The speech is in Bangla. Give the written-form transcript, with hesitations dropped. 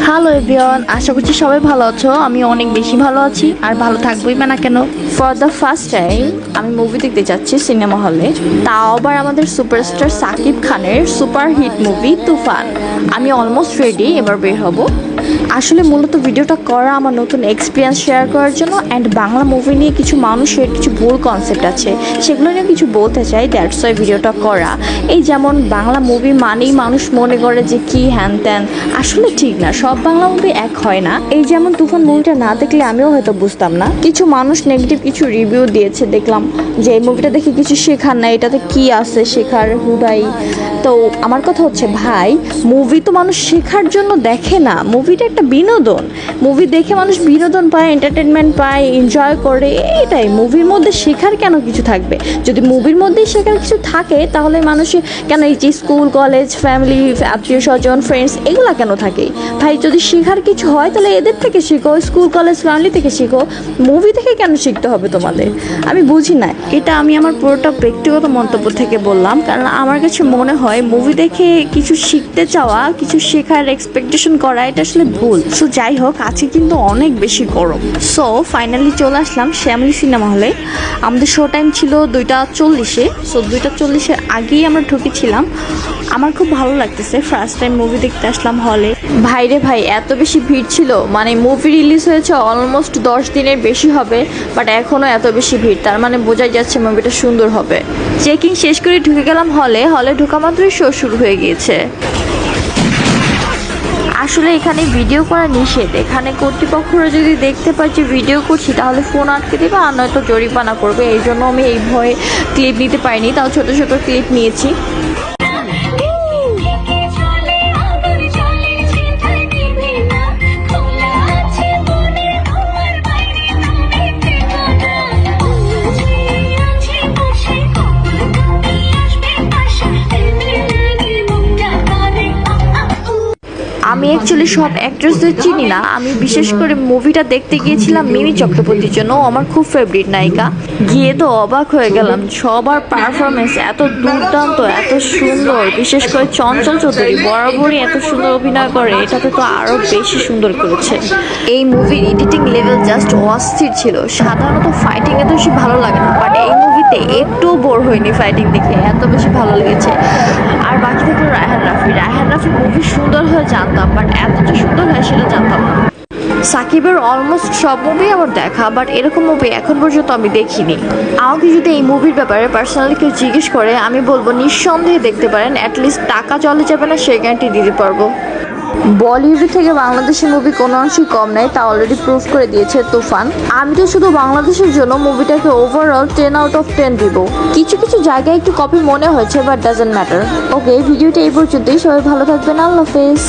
হ্যালো এভরিওয়ান, আশা করছি সবাই ভালো আছো। আমি অনেক বেশি ভালো আছি আর ভালো থাকবোই বা না কেন। ফর দ্য ফার্স্ট টাইম আমি মুভি দেখতে যাচ্ছি সিনেমা হলে, তাও আবার আমাদের সুপারস্টার সাকিব খানের সুপার হিট মুভি তুফান। আমি অলমোস্ট রেডি, এবার বের হব। আসলে মূলত ভিডিওটা করা আমার নতুন এক্সপিরিয়েন্স শেয়ার করার জন্য, অ্যান্ড বাংলা মুভি নিয়ে কিছু মানুষের কিছু ভুল কনসেপ্ট আছে, সেগুলো নিয়ে কিছু বলতে চাই। দ্যাটস ওয়াই ভিডিওটা করা। এই যেমন বাংলা মুভি মানেই মানুষ মনে করে যে কি হ্যান ত্যান, আসলে ঠিক না, সব বাংলা মুভি এক হয় না। এই যেমন তুফান মুভিটা না দেখলে আমিও হয়তো বুঝতাম না। কিছু মানুষ নেগেটিভ কিছু রিভিউ দিয়েছে, দেখলাম যে এই মুভিটা দেখে কিছু শেখার না, এটাতে কি আছে শেখার হুদাই। তো আমার কথা হচ্ছে ভাই, মুভি তো মানুষ শেখার জন্য দেখে না, মুভিটা একটা বিনোদন। মুভি দেখে মানুষ বিনোদন পায়, এন্টারটেনমেন্ট পায়, এনজয় করে, এটাই। মুভির মধ্যে শেখার কেন কিছু থাকবে? যদি মুভির মধ্যেই শেখার কিছু থাকে তাহলে মানুষের কেন এই যে স্কুল কলেজ ফ্যামিলি আত্মীয় স্বজন ফ্রেন্ডস এগুলা কেন থাকে ভাই? যদি শেখার কিছু হয় তাহলে এদের থেকে শিখো, স্কুল কলেজ ফ্যামিলি থেকে শিখো, মুভি থেকে কেন শিখতে হবে তোমাদের? আমি বুঝি না। এটা আমি আমার পুরোটা ব্যক্তিগত মন্তব্য থেকে বললাম, কারণ আমার কাছে মনে হয় মুভি দেখে কিছু শিখতে চাওয়া, কিছু শেখার এক্সপেকটেশন করা, এটা আসলে ভুল। সো যাই হোক, আজকে কিন্তু অনেক বেশি গরম। সো ফাইনালি চলে আসলাম শ্যামলী সিনেমা হলে। আমাদের শো টাইম ছিল 2:40-এ। সো 2:40-এর আগেই আমরা ঢুকেছিলাম। আমার খুব ভালো লাগতেছে, ফার্স্ট টাইম মুভি দেখতে আসলাম হলে। ভাইরে ভাই, এত বেশি ভিড় ছিল, মানে মুভি রিলিজ হয়েছে অলমোস্ট 10 দিনের বেশি হবে, বাট এখনও এত বেশি ভিড়, তার মানে বোঝাই যাচ্ছে মুভিটা সুন্দর হবে। চেকিং শেষ করে ঢুকে গেলাম হলে। হলে ঢোকা মাত্রই শো শুরু হয়ে গিয়েছে। আসলে এখানে ভিডিও করা নিষেধ। এখানে কর্তৃপক্ষরা যদি দেখতে পায় যে ভিডিও করছি তাহলে ফোন আটকে দেবে, আর নয়তো জরিমানা করবে। এই জন্য আমি এই ভয়ে ক্লিপ নিতে পারিনি, তাও ছোট ছোট ক্লিপ নিয়েছি। আমি অ্যাকচুয়ালি সব অ্যাক্ট্রেসদের চিনি না। আমি বিশেষ করে মুভিটা দেখতে গিয়েছিলাম মিমি চক্রবর্তীর জন্য, আমার খুব ফেভারিট নায়িকা। গিয়ে তো অবাক হয়ে গেলাম, সবার পারফরমেন্স এত দুর্দান্ত, এত সুন্দর। বিশেষ করে চঞ্চল চৌধুরী বরাবরই এত সুন্দর অভিনয় করে, এটাতে তো আরও বেশি সুন্দর করেছে। এই মুভির এডিটিং লেভেল জাস্ট অস্থির ছিল। সাধারণত ফাইটিং এত বেশি ভালো লাগে না, বাট এই মুভিতে একটুও বোর হয়নি ফাইটিং দেখে, এত বেশি ভালো লেগেছে। আর বাকি থাকলো রায়হান রাফি। রায়হান রাফি মুভি সুন্দর হয়ে জানতাম, বাট এতটা সুন্দর হয় সেটা জানতাম না। সাকিবের অলমোস্ট সব মুভি আমার দেখা, বাট এরকম মুভি এখন পর্যন্ত আমি দেখিনি। আমাকে যদি এই মুভির ব্যাপারে পার্সোনালি কেউ জিজ্ঞেস করে, আমি বলবো নিঃসন্দেহে দেখতে পারেন, অ্যাটলিস্ট টাকা চলে যাবে না সে গ্যারান্টি দিতে পারবো। বলিউড থেকে বাংলাদেশের মুভি কোনো অংশই কম নেই, তা অলরেডি প্রুভ করে দিয়েছে তুফান। আমি তো শুধু বাংলাদেশের জন্য মুভিটাকে ওভারঅল 10/10 দিব। কিছু কিছু জায়গায় একটু কপি মনে হয়েছে, বাট ডাজন্ট ম্যাটার। ওকে, ভিডিওটা এই পর্যন্তই। সবাই ভালো থাকবেন, আল্লাহ হাফেজ।